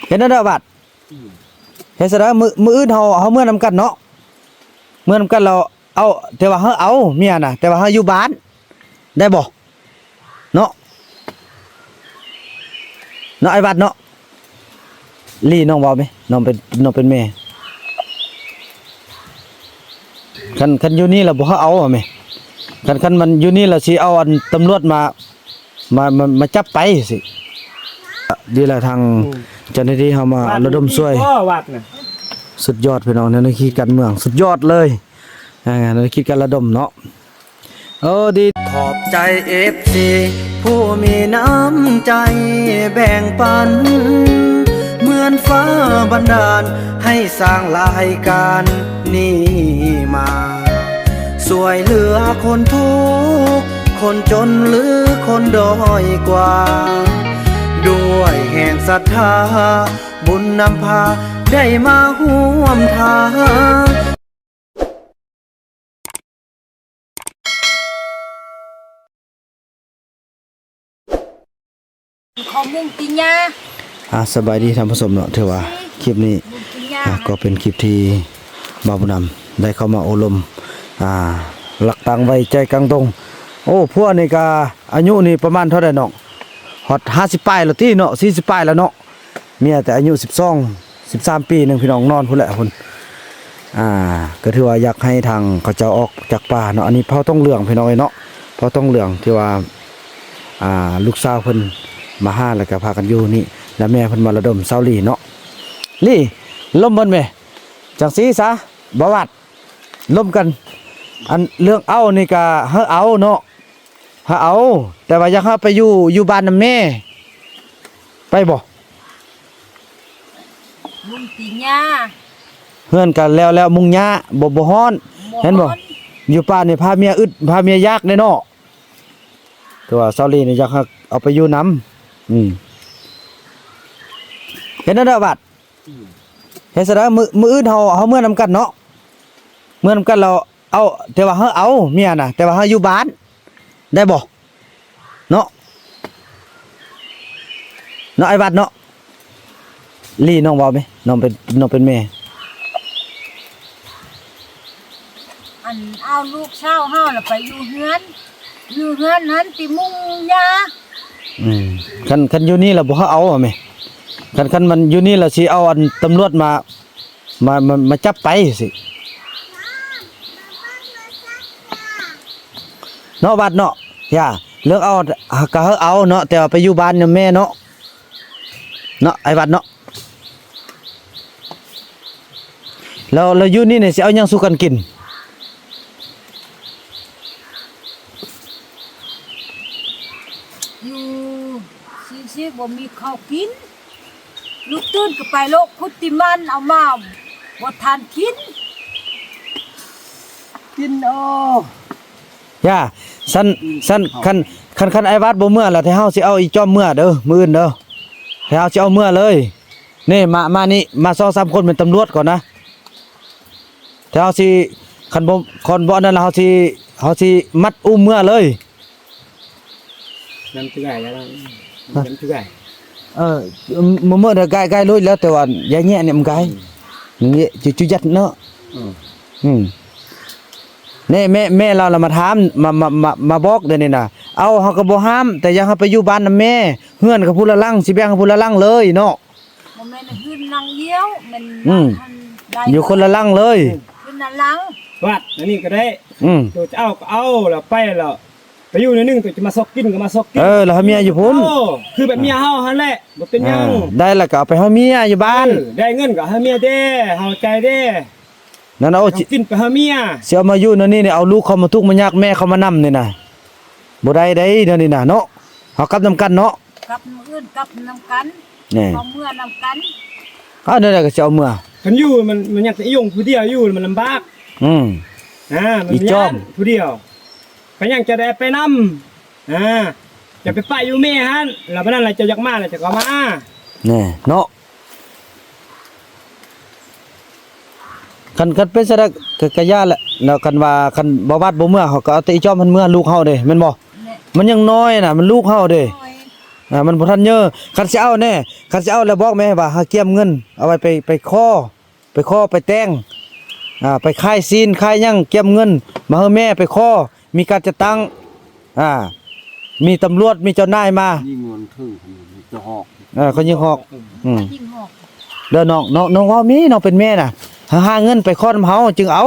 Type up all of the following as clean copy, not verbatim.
เห็นนั่นเด้อบัดเฮ็ดซะเด้อมื้ออื่นเฮาเมื่อนำกันเนาะเมื่อนำกันเราเอาแต่ว่าเฮาเอาเมียน่ะแต่ว่าเฮาอยู่บ้านได้บ่เนาะไอ้บัดเนาะลี่น้องเว้าไหมน้องเป็นแม่คันอยู่นี่ล่ะบ่เฮาเอาแม่คันมันอยู่นี่ล่ะสิเอาอันตำรวจมาจับไปสิดีละทางเจ้าหน้าที่เฮามาระดมช่วยสุดยอดพี่น้องในคิดการเมืองสุดยอดเลยในคิดการระดมเนาะดีขอบใจ FC ผู้มีน้ำใจแบ่งปันเหมือนฟ้าบันดาลให้สร้างรายการนี้มาสวยเหลือคนทุกข์คนจนหรือคนด้อยกว่าด้วยแห่งศรัทธาบุญนำพาได้มาร่วมทางของมุงติญาสบายดีท่านผู้ชมเนาะถือว่าคลิปนี้ก็เป็นคลิปที่บ่าวบุญนำได้เข้ามาอบรมหลักตังไว้ใจกลางตรงพวกนี่ก็อายุนี่ประมาณเท่าใดเนาะฮอด50ปลายแล้วติเนาะ40ปลายแล้วเนาะเมียแต่อายุ12 13ปีนึงพี่น้องนอนพุ่นแหละพุ่นก็ถือว่าอยากให้ทางเขาเจ้าออกจากป่าเนาะอันนี้เผาต้องเหลืองพี่น้องเนาะเผาต้องเหลืองที่ว่าลูกสาวเพิ่นมาหาแล้วก็พากันอยู่นี่แล้วแม่เพิ่นมาระดมเซาลี่เนาะลี่ล่มเบิ่นแม่จังซี่ซะบ่วัดล่มกันอันเรื่องเอานี่ก็เฮาเอาเนาะเฮาเอาแต่ว่าอยากเฮาไปอยู่บ้านนำแม่ไปบ่มุงติญาเฮือนกันแล้วมุงหญ้าบ่ฮ้อนเห็นบ่อยู่ป่านี่พาเมียอึดพาเมียยากแน่เนาะแต่ว่าเซาลี่นี่อยากเอาไปอยู่นำเห็นนั่นเด้อบัดเฮ็ดซะเด้อมื้ออื่นเฮาเมื่อนำกันเนาะเมื่อนำกันเราเอาแต่ว่าเฮาเอาเมียน่ะแต่ว่าเฮาอยู่บ้านได้บ่เนาะไอ้บัดเนาะลี่น้องเว้าไหมน้องเป็นแม่อันเอาลูกเช้าเฮาน่ะไปอยู่เฮือนนั้นติมุงยาคันอยู่นี่ล่ะบ่เฮาเอาแม่คันมันอยู่นี่ล่ะสิเอาอันตำรวจมาจับไปสิเนาะบัดเนาะย่าเรื่องเอาก็เอาเนาะแต่ว่าไปอยู่บ้านนำแม่เนาะไอ้บัดเนาะเราอยู่นี่เนี่ยสิเอาหยังสู้กันกินอยู่ซิบ่มีข้าวกินลูกตื่นก็ไปโลกพุทธิมันเอามาบ่ทานกินย่าสั้นคันไอ้วัดบ่เมื่อแล้วให้เฮาสิเอาอีจอมเมื่อเด้อมื้ออื่นเด้อให้เฮาสิเอาเมื่อเลยนี่มานี่มา 2-3 คนเป็นตำรวจก่อนนะถ้าเฮาสิคันบ่อันนั้นเฮาสิมัดอุ้มเมื่อเลยน้ำตื้อไก่แล้วน้ำตื้อไก่เมื่อเด้อไกลเลยแล้วแต่ว่าอย่าแย่เนี่ยมันไกลนี่จุยัดเนาะนี่แม่เรามาถามมาบอกเดี๋ยวนี้น่ะเอาเฮาก็บ่ห้ามแต่อยากเฮาไปอยู่บ้านนำแม่เฮือนกับผู้ละลังสิแบ่งกับผู้ละลังเลยเนาะบ่แม่นฮือนลังเดียวมันอยู่คนละลังเลยฮือนละลังวัดอันนี้ก็ได้ตัวจะเอาก็เอาแล้วไปแล้วไปอยู่ในนึงตัวจะมาซอกกินก็มาซอกกินแล้วเมียอยู่พุ่นคือแบบเมียเฮาหั่นแหละบ่เป็นหยังได้แล้วก็เอาไปเฮาเมียอยู่บ้านได้เงินก็ให้เมียเด้เฮาใจเด้นั่นเอากินไปหาเมียสิเอามาอยู่นั่นนี่เอาลูกเขามาทุกข์มายากแม่เขามานำนี่น่ะบ่ได้นั่นนี่น่ะเนาะเฮากลับนำกันเนาะกลับมื้ออื่นกลับนำกันเอาเมื่อนำกันนั่นแหละก็สิเอาเมื่อคันอยู่มันอยากจะอีหยงผู้เดียวอยู่มันลำบากมันยากผู้เดียวก็ยังจะได้ไปนำจะไปป้าอยู่แม่หั่นแล้วบัดนั้นล่ะจะอยากมาแล้วจะก็มาแน่เนาะคันเป็นซะกะยาแหละแล้วคันว่าคันบ่วัดบ่เมื่อเขาก็เอาแต่อีจอมมันเมื่อลูกเฮาเด้แม่นบ่มันยังน้อยน่ะมันลูกเฮาเด้ มันบ่ทันเยอะคันสิเอาแน่คันสิเอาแล้วบอกแม่ว่าหาเก็บเงินเอาไว้ไปขอไปแต่งไปค่ายซีนค่ายหยังเก็บเงินมาให้แม่ไปขอมีการจะตั้งมีตำรวจมีเจ้านายมา ยิงเงินถึงจะหอก เขายิงหอก ยิ่งหอก เด้อน้องว่ามีน้องเป็นแม่น่ะหาเงินไปขอนำเฮาจึงเอา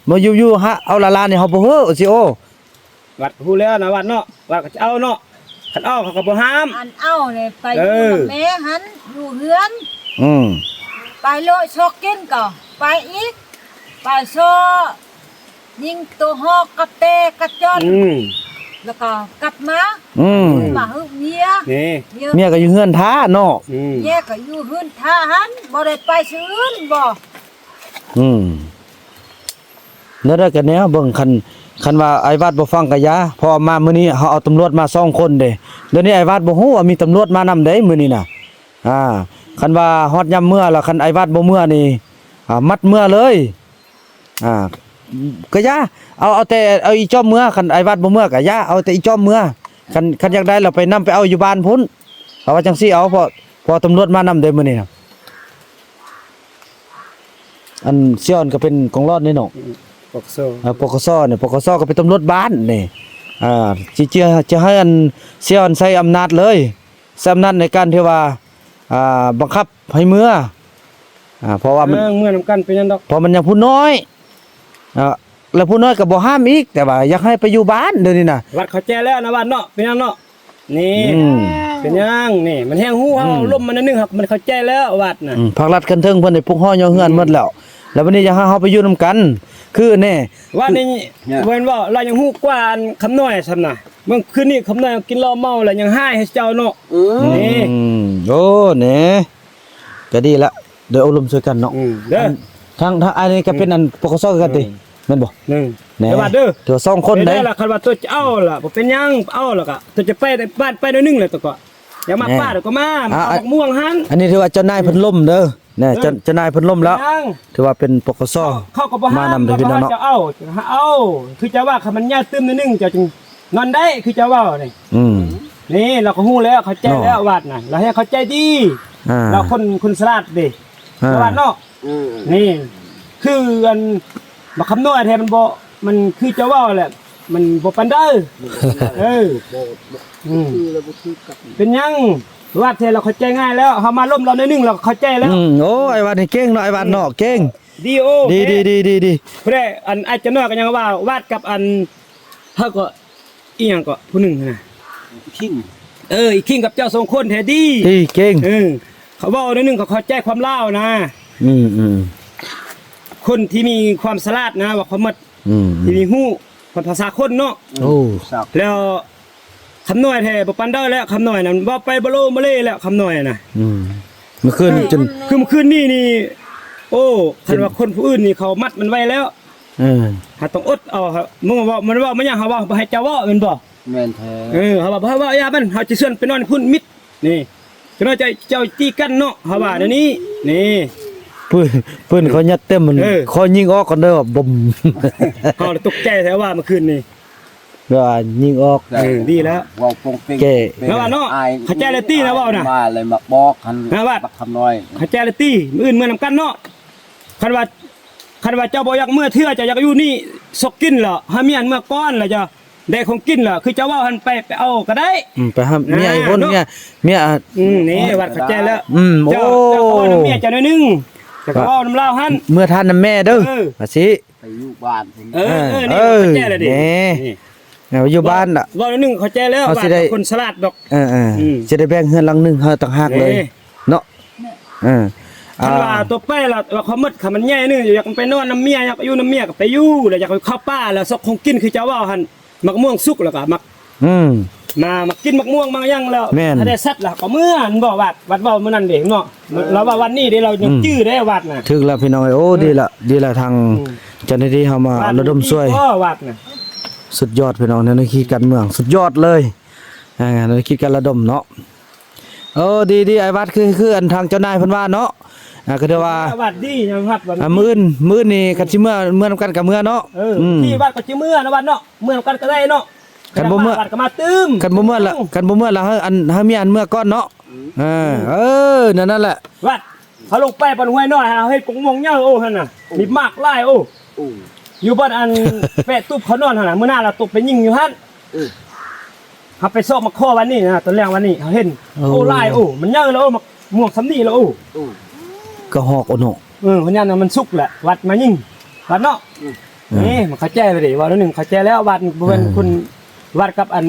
มาอยู่ๆฮะเอาลาๆนี่เฮาบ่เฮ้อสิโอ วัดฮู้แล้วนะวัดเนาะวัดก็จะเอาเนาะคันเอาเขาก็บ่ห้าม อันเอาเลยไปอยู่กับแม่หันอยู่เฮือน อืม ไปโลชอกกินก็ไปอีกไปโซยิงตัวหอกกระเตกระจอนแล้วก็กลับมา มาหึเมีย นี่ เมียก็อยู่เฮือนท้าเนาะ เมียก็อยู่หื้นท่าหันบ่ได้ไปซื้ออื่นบ่ แล้วได้กันแนวเบิ่งคันว่าไอ้วาดบ่ฟังก็ยาพอมามื้อนี้เฮาเอาตำรวจมา2คนเด้เดี๋ยวนี้ไอ้วาดบ่ฮู้ว่ามีตำรวจมานำเด้มื้อนี้น่ะคันว่าฮอดยามมื้อแล้วคันไอ้วาดบ่มื้อนี่มัดมื้อเลยก็ยาเอาแต่เอาอีจอมมื้อคันไอ้วาดบ่มื้อก็ยาเอาแต่อีจอมมื้อคันอยากได้เราไปนำไปเอาอยู่บ้านพุ่นเพราะว่าจังซี่เอาพอตำรวจมานำเด้มื้อนี้น่ะอันเสี่ยนก็เป็นกองร้อนนี่เนาะ ปกโซ ปกสเนี่ยปกสก็เป็นตำรวจบ้านนี่จะให้อันเสี่ยนใช้อำนาจเลยใช้อำนาจในการที่ว่าบังคับให้เมื่อเพราะว่ามัน เมื่อนำกันเป็นยังดอก เพราะมันยังผู้น้อยแล้วผู้น้อยก็บ่ห้ามอีกแต่ว่าอยากให้ไปอยู่บ้านเดี๋ยวนี้น่ะ วัดเขาแจ้แล้วนะวัดเนาะเป็นยังเนาะนี่เป็นยังนี่มันแห้งหู้เฮาลมมันนึงครับมันเขาแจ้แล้ววัดน่ะ ภาครัฐกันเทิงเพิ่นได้ปลุกฮ้อย่อเฮือนหมดแล้วแล้ววันนี้อยากให้เฮาไปอยู่นํกันคือแน่ ว่านี่เว้นว่าเรายังฮู้กว่าคำน้อยซ้ำน่ะเมื่อคืนนี้คำน้อยกินเหล้าเมาแล้วยังให้เจ้าเนาะนี่ โอ้แหน่ก็ดีละเดี๋ยวอบรมช่วยกันเนาะ เด้อ ทางอันนี้ก็เป็นอันปกสกันติแม่นบ่ นึง แหน่ เดี๋ยวว่าเด้อ ตัวสองคนได้ ล่ะคันว่าตัวจะเอาล่ะบ่เป็นหยังเอาแล้วก็ตัวจะไปได้บ้านไปหน่อยนึงเลยตัวก็อย่ามาป้าเดี๋ยวก็มาเอาม่วงหัน อันนี้ถือว่าเจ้านายเพิ่นล่มเด้อแน่เจ้านายเพิ่นล่มแล้ว ยัง ถือว่าเป็นปกส เขาก็บ่ห้าม มานำเด้อพี่น้องเนาะ จะเอาคือจะว่าคันมันยาตึมนิดนึงจะจึงนอนได้คือจะว่านี่ นี่เราก็ฮู้แล้วเขาใจแล้ววัดน่ะเราให้เขาใจดีเราคนสลาดดิวัดเนาะนี่คืออันบักคำน้อยแท้มันบ่มันคือจะว่าแหละมันบ่ปานเด้อเป็นยังวัดแท้เราเข้าใจง่ายแล้วเฮามาล้มเราในนึงเราเข้าใจแล้ว โอ้ไอ้วันนี่เก่งเนาะไอ้วันเนาะเก่ง ดีโอ ดี เพื่ออันอาจจะน้อยก็ยังว่าวาดกับอันเฮาก็อีหยังก็ผู้หนึงน่ะ ขิง อีกคิงกับเจ้าสองคนแท้ดี ดีเก่ง เขาเว้าในนึงก็เข้าใจความลาวนะ คนที่มีความสลาดนะว่าเขาหมดที่มีฮู้ภาษาคนเนาะ โอ้ แล้วคำน้อยแท้บ่ปานได้แล้วคำน้อยนั่นว่าไปบ่โลบ่เล่แล้วคำน้อยน่ะ เมื่อคืนจน คือเมื่อคืนนี้นี่โอ้คันว่าคนผู้อื่นนี่เขามัดมันไว้แล้วหาต้องอดเอาครับมึงว่ามันว่ามันยังเฮาว่าบ่ให้เจ้าว่าแม่นบ่ แม่นแท้ เฮาว่าบ่ให้ว่าอย่ามันเฮาสิเชิญไปนอนพุ่นมิดนี่ก็น่าจะเจ้าตีกันเนาะเฮาว่าเดี๋ยวนี้นี่ ปืนเขายัดเต็มมันคอยิงออกก่อนเด้อว่าบ่ม เฮาตกใจแท้ว่าเมื่อคืนนี้ ว่ายิงออก ดีแล้ว ว่าปงปิง แล้วว่าเนาะเขาใจเลยตี้นะว่าน่ะ มาเลยมาบอกคัน นะว่า บักคำน้อย เขาใจเลยตี้มื้ออื่นมื้อนำกันเนาะคันว่าเจ้าบ่อยากเมื่อเทื่อเจ้าอยากอยู่นี่สกกินเหรอหาเมียนเมื่อก่อนแล้วจะได้ของกินเหรอคือเจ้าว่าหันไปเอาก็ได้ ไปหาเมียอีกคนเมีย นี่วัดเข้าใจแล้ว โอ้ เจ้าเอาน้ำเมียเจ้าหน่อยนึงจะก็เอาน้ำลาวหัน เมื่อท่านน่ะแม่เด้อว่าสิ ไปอยู่บ้านผม นี่เข้าใจแล้วดิ อยู่บ้านน่ะ ว่าหนึ่งเข้าใจแล้วว่าคนสลัดดอก จะได้แบ่งเฮือนหลังนึงเฮาต่างหากเลยเนาะ คันว่าตัวไปล่ะว่าเขาหมดคำมันใหญ่นึงอยากไปนอนน้ำเมียอยากอยู่น้ำเมียก็ไปอยู่แล้วอยากไปเข้าป่าแล้วซอกของกินคือเจ้าว่าหันมักม่วงสุกแล้วก็มักมากินมักม่วงบางอย่างแล้วถ้าได้สัตว์ล่ะก็เมื่อมันบ่วัดเว้ามื้อนั้นเด้เนาะเราว่าวันนี้เด้เรายังจื้อได้วัดน่ะ ถึกแล้วพี่น้องโอ้ดีละทางเจ้าหน้าที่เฮามาระดมช่วย วัดน่ะ สุดยอดพี่น้องในคิดการเมืองสุดยอดเลยในคิดการระดมเนาะดีไอ้วัดคืออันทางเจ้านายเพิ่นว่าเนาะก็เด้ว่า วัดดียังวัดวัน มื้อนี่คันสิเมื่อนำกันกับเมื่อเนาะ ที่วัดก็สิเมื่อนะวัดเนาะเมื่อนำกันก็ได้เนาะ คันบ่เมื่อ วัดก็มาตื้ม คันบ่เมื่อละเฮามีอันเมื่อก่อนเนาะนั่นแหละ วัดเขาลงไปบนห้วยน้อยเอาเฮ็ดกงมงเหย้าโอ้หั่นน่ะมีมากหลายโอ้ โอ้ อยู่บ้านอัน แปะตุ๊บเขานอนหั่นน่ะมื้อหน้าเราตกไปยิงอยู่หั่น เออ เฮาไปซอกมาข้อวันนี้นะตอนแรกวันนี้เฮาเห็นโอ้หลายโอ้มันเหย้าแล้วโอ้ม่วงสำนีแล้วโอ้ โอ้ ก็ฮอกโอโน มันยันน่ะมันสุกแหละวัดมายิงวัดเนาะนี่มันเข้าใจไปดิว่าแล้วนึงเข้าใจแล้ววัดบ่เป็นคุณวัดกับอัน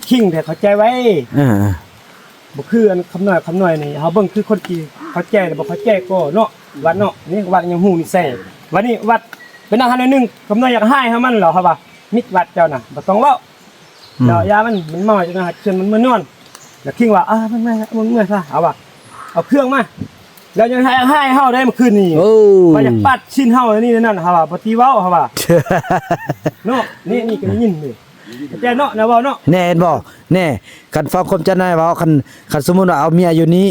คิงแต่เข้าใจไว้ บ่คืออันคำน้อยนี่เฮาเบิ่งคือคนที่เข้าใจแล้วบ่เข้าใจก็เนาะวัดเนาะนี่วัดยังฮู้นี่แซ่วันนี้วัดเป็นอาหารนึงคำน้อยอยากให้เฮามันเหรอครับว่ามิดวัดเจ้าน่ะบ่ต้องเว้าเดี๋ยวยามันมาจังนะเชิญมันนอนแล้วคิงว่ามันเมื่อยซะเอาว่าเอาเครื่องมาแล้วยังให้เฮาได้เมื่อคืนนี้ โอ้ ว่าอยากปัดชิ้นเฮานี่นั่นครับว่าบ่ตีเว้าครับว่าเนาะนี่ก็ได้ยินนี่แต่เนาะนะเว้าเนาะ แน่เห็นบ่แน่คันฟังความจันนายเว้าคันสมมุติว่าเอาเมียอยู่นี้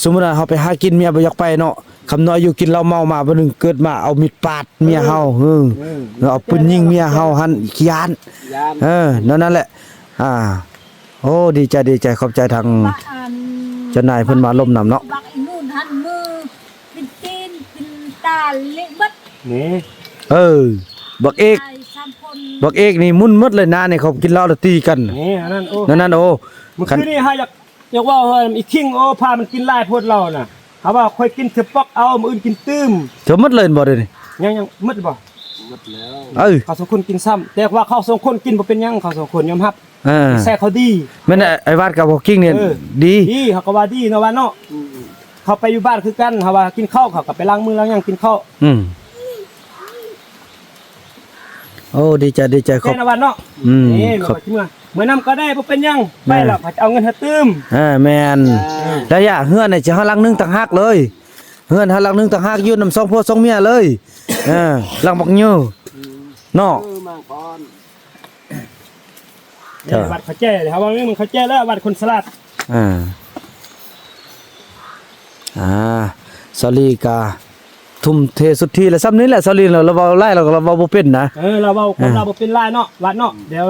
สมมุติว่าเฮาไปหากินเมียบ่อยากไปเนาะคำน้อยอยู่กินเหล้าเมามาบ่นึงเกิดมาเอามีดปาดเมียเฮาเอาปืนยิงเมียเฮาหั่นขี้ยาน ยาน นั่นแหละโอ้ดีใจขอบใจทาง บักอัน เจ้านายเพิ่นมาล้มนำเนาะ บักไอ้นู่นหันมือเป็นตีนเป็นตาเละบัด นี่ บักเอก ตาย3คน บักเอกนี่มุ่นหมดเลยนะนี่เขากินเหล้าแล้วตีกัน นี่อันนั้นโอ้ นั่นโอ้ เมื่อคืนนี้เฮาอยากว่าอีคิงโอ้พามันกินหลายโพดเราน่ะเฮาว่าค่อยกินเถอะปอกเอามื้ออื่นกินตื้ม เธอหมดเลยบ่เด้นี่ ยังมึดบ่ หมดแล้ว เขาสองคนกินซ้ำแต่ว่าเขาสองคนกินบ่เป็นหยังเขาสองคนยอมรับแซ่เขาดี แม่นไอ้วาดกับพวกกิ้งเนี่ยดี ดีเขาก็ว่าดีเนาะว่าเนาะเขาไปอยู่บ้านคือกันเขาว่ากินข้าวเขาก็ไปล้างมือล้างหยังกินข้าว โอ้ดีใจขอบ แค่นวันเนาะนี่มันก็เมื่อนำก็ได้บ่เป็นหยังไปแล้วเขาจะเอาเงินให้ตื้ม แม่นแล้วอย่าเฮือนนี่จะเฮาลังนึงต่างหากเลยเฮือนเฮาลังนึงต่างหากอยู่นำ2ผัว2เมียเลยลังบักยือเนาะ มาก่อน วัดเขาแจ้เลยครับว่ามันเขาแจ้แล้ววัดคนสลัด ซอรี่กาทุ่มเทสุดที่แล้วซ้ำนี้แหละซอรี่เราเว้าไล่เราเว้าบ่เป็นนะ เราเว้าคนเราบ่เป็นลายเนาะวัดเนาะเดี๋ยว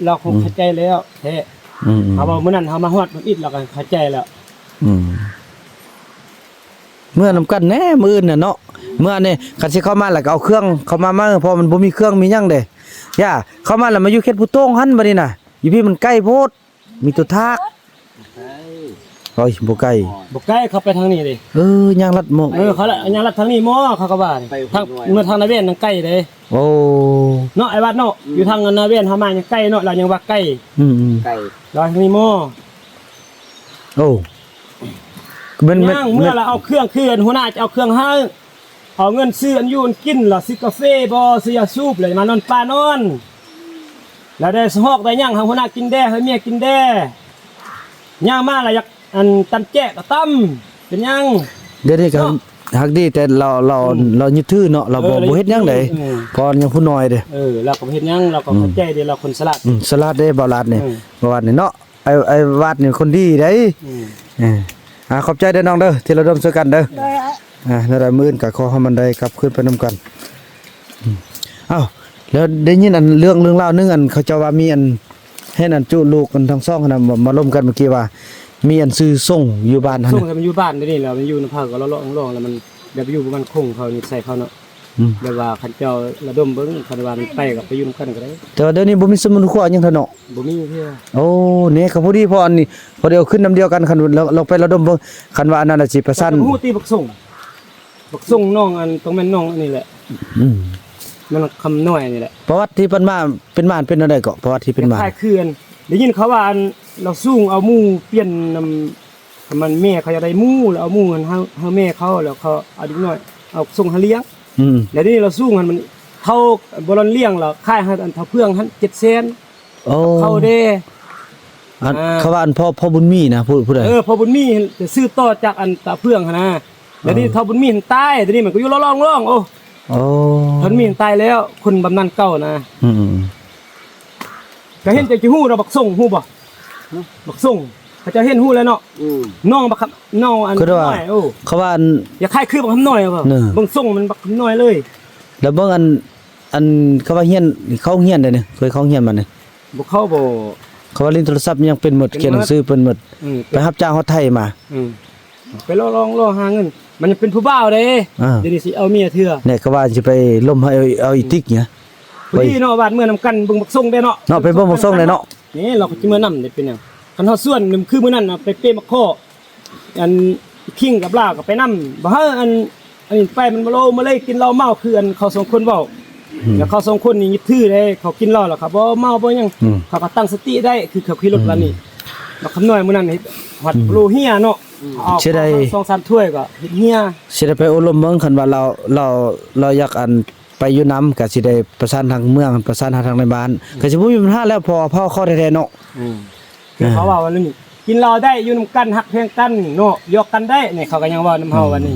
เราคงเข้าใจแล้วแท้เขาว่ามื้อนั้นเฮามาฮอดมันอิดเราก็เข้าใจแล้ว เมื่อนำกันแน่มื้ออื่นน่ะเนาะเมื่อนี่คันสิเข้ามาแล้วก็เอาเครื่องเข้ามาเพราะมันบ่มีเครื่องมีหยังเด้ย่าเข้ามาแล้วมาอยู่เขตผู้โต้งหั่นบัดนี้น่ะอยู่พี่มันใกล้โพดมีตัวทากโอ้ยบ่ใกล้ บ่ใกล้เขาไปทางนี้ดิ ย่างลัดหมอก เขาละยังรัดทางนี้หมอเขาก็ว่าทางเมื่อทางนาเวียนทางใกล้เด้ โอ้ เนาะไอ้วัดเนาะอยู่ทางนาเวียนเฮามายังใกล้เนาะเรายังว่าใกล้ ไก่ เราทางนี้หมอ โอ้เมื่อ เราเอาเครื่องคืนหัวหน้าจะเอาเครื่องให้เอาเงินซื้ออันยูนกินล่ะซื้อกาแฟบ่ซื้อยาสูบเลยมานอนป่านอนแล้วได้สฮอกได้ยังหัวหน้ากินแด้ให้เมียกินแด้ย่างมาล่ะอยากอันตำแจ๊กก็ตำเป็นยัง เดี๋ยวนี้ก็ฮักดีแต่เรายึดถือเนาะเราบ่เฮ็ดหยังได้พอยังผู้น้อยเด้ เราก็เฮ็ดยังเราก็เข้าใจเด้เราคนสลัด สลัดเด้บ่ลาดนี่บ่วาดนี่เนาะไอ้วาดนี่คนดีเด้ขอบใจเด้อน้องเด้อที่เราร่วมช่วยกันเด้อนั่นได้มื้ออื่นก็ขอให้มันได้กลับคืนไปนํกันอ้าวแล้วได้ยินอันเรื่องราวนึงอันเขาเจ้าว่ามีอันให้นั่นจุลูกกันทั้งสองน่ะมาร่วมกันเมื่อกี้ว่ามีอันซื้อส่งอยู่บ้านหั่น ส่งให้มันอยู่บ้านนี่แล้วมันอยู่ในภาคก็เลาะๆแล้วมันเดี๋ยวไปอยู่ประมาณคงเขานี่ใส่เขาเนาะเดี๋ยวว่าคันเจ้าระดมเบิ่งคันว่ามันไปก็ไปอยู่นำกันก็ได้ แต่ว่าเดี๋ยวนี้บ่มีสมุนไพรหยังเท่าเนาะ บ่มีเที่ย โอ้เนี่ยก็พอดีพออันนี้พอเดียวขึ้นน้ำเดียวกันคันเราไประดมเบิ่งคันว่าอันนั้นน่ะสิประสัน ฮู้ตีบักส่งน้องอันต้องแม่นน้องอันนี้แหละมันคำน้อยนี่แหละ ประวัติที่เพิ่นมาเป็นบ้านเป็นอะไรก็ประวัติที่เป็นบ้าน คล้ายคืนได้ยินเขาว่าอันเราสูงเอาหมู่เปลี่ยนนำมันแม่เขาจะได้หมู่แล้วเอาหมู่เฮาแม่เขาแล้วเขาเอาดิกน้อยเอาส่งหาเลี้ยงแล้วนี่เราสู้มันเขาบ่รอนเลี้ยงแล้วค่ายให้อันเท่าเพื่องหั่น700,000 โอ้ เขาเด้ เขาว่าอันพ่อบุญมีนะผู้ใด พอบุญมีจะซื้อต่อจากอันตาเพื่องหั่นนะแล้วนี่เท่าบุญมีตายเดี๋ยวนี้มันก็อยู่ร้องๆโอ้ โอ้ ท่านมีตายแล้วคนบำนาญเก่านะก็เห็นจะฮู้เราบักส่งฮู้บ่บักส่งเขาจะเห็นฮู้แล้วเนาะน้องบักครับน้องอันน้อยโอ้ เขาว่าอัน อย่าคล้ายคือบักคำน้อยบ่บังส่งมันบักคำน้อยเลย แล้วเบิ่งอันเขาว่าเฮียนเขาเฮียนได้นี่เคยเขาเฮียนมานี่ บ่เข้าบ่ เขาว่าลิ้นโทรศัพท์ยังเป็นหมดเขียนหนังสือเป็นหมด ไปรับจ้างฮอดไทยมา ไปลองหาเงิน มันยังเป็นผู้บ่าวเด้ อ่า เดี๋ยวนี้สิเอาเมียเถื่อ เนี่ยก็ว่าสิไปล่มให้เอาอีติ๊กเนี่ย พอดีเนาะบ้านเมืองนำกันเบิ่งบักส่งได้เนาะ เนาะไปเบิ่งบ่ส่งเลยเนาะ นี่เราก็สิมื้อนำได้เป็นหยังคันเฮาส่วนนึงคือมื้อนั้นน่ะไปเปมักข้ออันคิงกับลาวก็ไปนำบ่เฮาอันนี้ไปมันบ่โลมาเลยกินเหล้าเมาคืออันเขาสองคนเว้าแล้วเขาสองคนนี่ยึดถือได้เขากินเหล้าแล้วเขาบ่เมาบ่หยังเขาก็ตั้งสติได้คือเขาขี่รถวันนี้แล้วคำน้อยมื้อนั้นนี่ฮอดโลเฮียเนาะเอา2-3ถ้วยก็เฮ็ดเฮีย สิได้ไปอบรมเมืองคันว่าเราอยากอันไปอยู่นํก็สิได้ประสานทางเมืองประสานทางในบ้านก็สิบ่มีปัญหาแล้วพอเผาเข้าแท้ๆเนาะ คือเขาว่าวันนี้กินเหล้าได้อยู่นำกันฮักเพียงกันเนาะยอกกันได้นี่เขาก็ยังว่านำเฮาวันนี้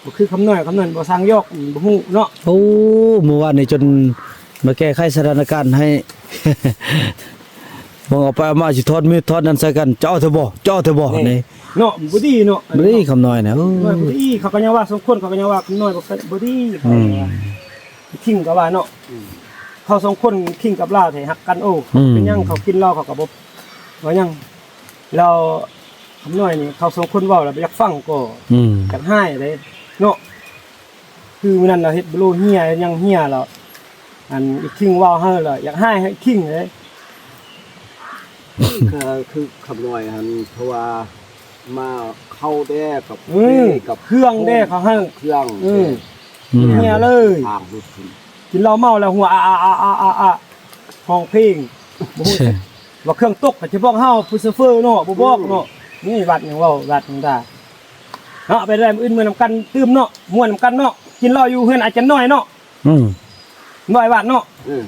บ่คือคำน้อยคำนั้นบ่สร้างยอกบ่ฮู้เนาะ โอ้เมื่อวานนี้จนมาแก้ไขสถานการณ์ให้ มองออกไปเอามาสิทอดมีดทอดนั้นใส่กันเจ้าเถอะบ่นี่ เนาะบ่ดีเนาะ บ่ได้คำน้อยนะโอ้ น้อยบ่ดีเขาก็ยังว่าสมควรเขาก็ยังว่าคำน้อยบ่ดีทิ้งก็ว่าเนาะเขาสองคนทิ้งกับลาวให้ฮักกันโอ้เป็นหยังเขากินเหล้าเขาก็บ่ว่าหยังแล้วคำน้อยนี่เขาสองคนเว้าแล้วบ่อยากฟังก็ อยากให้เลยเนาะคือมื้อนั้นน่ะเฮ็ดบ่รู้เฮียยังเฮียแล้วอันอีกคิงเว้าเฮาแล้วอยากให้คิงเลย คือคำน้อยฮันเพราะว่ามาเข้าแด้กับ กับเครื่องเด้เขาให้ เครื่อง เฮียเลย ทางรถขึ้น กินเหล้าเมาแล้วหัวห้องเพลงบ่ฮู้ว่าเครื่องตกก็สิบอกเฮาผู้ซัฟเฟอร์เนาะบ่บอกเนาะนี่วัดหยังเว้าวัดหยังได้เนาะไปได้มื้ออื่นมื้อนำกันตื่มเนาะม่วนนำกันเนาะกินเหล้าอยู่เฮือนอาจารย์น้อยเนาะน้อยวัดเนาะ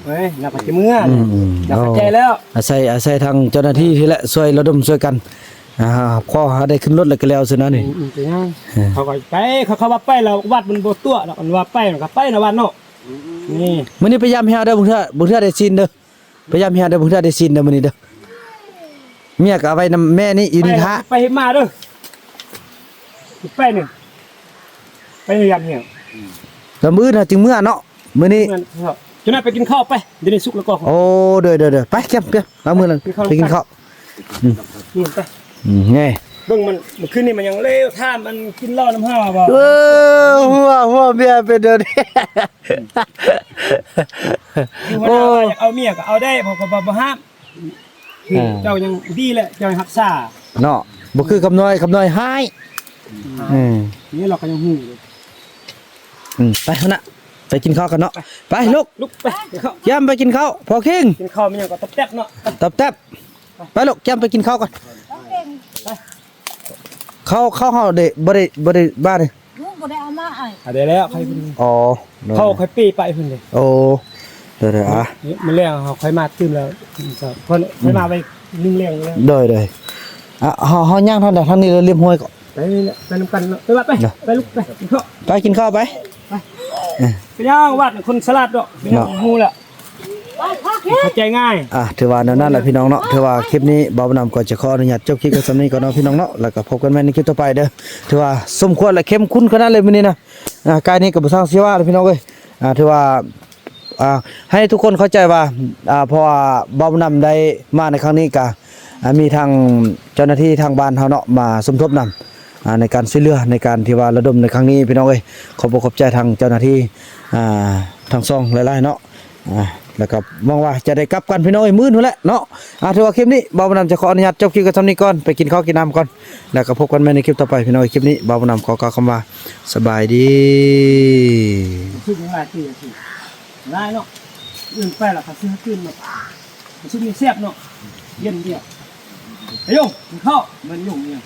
เฮ้ยน่าก็สิมื้อน่าเข้าใจแล้ว อาศัยทางเจ้าหน้าที่ที่แหละช่วยระดมช่วยกันพอหาได้ขึ้นรถแล้วก็แล้วซินะนี่ เป็นยังเขาก็ไปเขาว่าไปแล้ววัดมันบ่ตัวแล้วมันว่าไปแล้วก็ไปนะวัดเนาะนี่ มื้อนี้พยายามเฮาเด้อบ่เทื่อได้ซินเด้อพยายามเฮาเด้อบ่เทื่อได้ซินเด้อมื้อนี้เด้อเมียก็เอาไว้นำแม่นี่อยู่นี่ฮะ ไปมาเด้อไปนี่ไปยามเหี่ยว แล้วมื้อน่ะจึงมื้อเนาะมื้อนี้ จะน่าไปกินข้าวไปเดี๋ยวนี้สุกแล้วก็ โอ้เด้อไปเก็บเอามื้อนั้นไปกินข้าว นี่ไป ไง เบิ่งมันคืนนี้มันยังเลวท่ามันกินเหล้าน้ำห้าบ่ หัวเมียเป็นเด้อนี่ โอ้อยากเอาเมียก็เอาได้เพราะบ่ห้ามเจ้ายังดีแหละเจ้ารักษา เนาะบ่คือคำน้อยหายนี่เราก็ยังฮู้ ไปหั่นน่ะไปกินข้าวกันเนาะไปลูก ลุกไปเข้า แก้มไปกินข้าวพอคิง กินข้าวมันยังก็ตบแตบเนาะ ตับแตบไปลูกแก้มไปกินข้าวก่อนข้าวเฮาได้บ่ได้บ้านนี่ ลูกบ่ได้เอามาไอ้ ได้แล้วใครเพิ่น อ๋อ เขาค่อยปีไปเพิ่นเลย โอ้เด้ออ่ะ มันแรงเขาค่อยมาตื่มแล้วเพิ่นค่อยมาไปนึ่งแรงแล้ว เด้ออ่ะเฮาย่างเท่าใดทางนี้เราเรียบห้วยก่อน ไปนี่แหละไปนำกันเนาะไปลุกไปกินข้าว ไปกินข้าวไป ไปย่างวัดคนสลัดดอกเป็นฮู้แหละเข้าใจง่าย ถือว่านั่นแหละพี่น้องเนาะถือว่าคลิปนี้บ่าวนำก็จะขออนุญาตจบคลิปกันสำนี้ก่อนเนาะพี่น้องเนาะแล้วก็พบกันใหม่ในคลิปต่อไปเด้อถือว่าสมควรและเข้มข้นขนาดเลยมื้อนี้นะกายนี้ก็บ่สร้างเสียว่าพี่น้องเอ้ยถือว่าให้ทุกคนเข้าใจว่าเพราะว่าบ่าวนำได้มาในครั้งนี้ก็มีทางเจ้าหน้าที่ทางบ้านเฮาเนาะมาสมทบนำในการช่วยเหลือในการที่ว่าระดมในครั้งนี้พี่น้องเอ้ยขอบใจทางเจ้าหน้าที่ทางซ่องหลายๆเนาะแล้วก็มองว่าจะได้กลับกันพี่น้องมื้อนู่นแหละเนาะถือว่าคลิปนี้บ่าวนำจะขออนุญาตจบคลิปกันเท่านี้ก่อนไปกินข้าวกินน้ำก่อนแล้วก็พบกันใหม่ในคลิปต่อไปพี่น้องคลิปนี้บ่าวนำขอกล่าวคำว่าสบายดี คือหลายที่สิได้เนาะอื่นไปล่ะก็ซื้อขึ้นมาซื้อมีแซ่บเนาะเย็นเดียวไอ้ยงกินข้าวมันยุ่งเนี่ย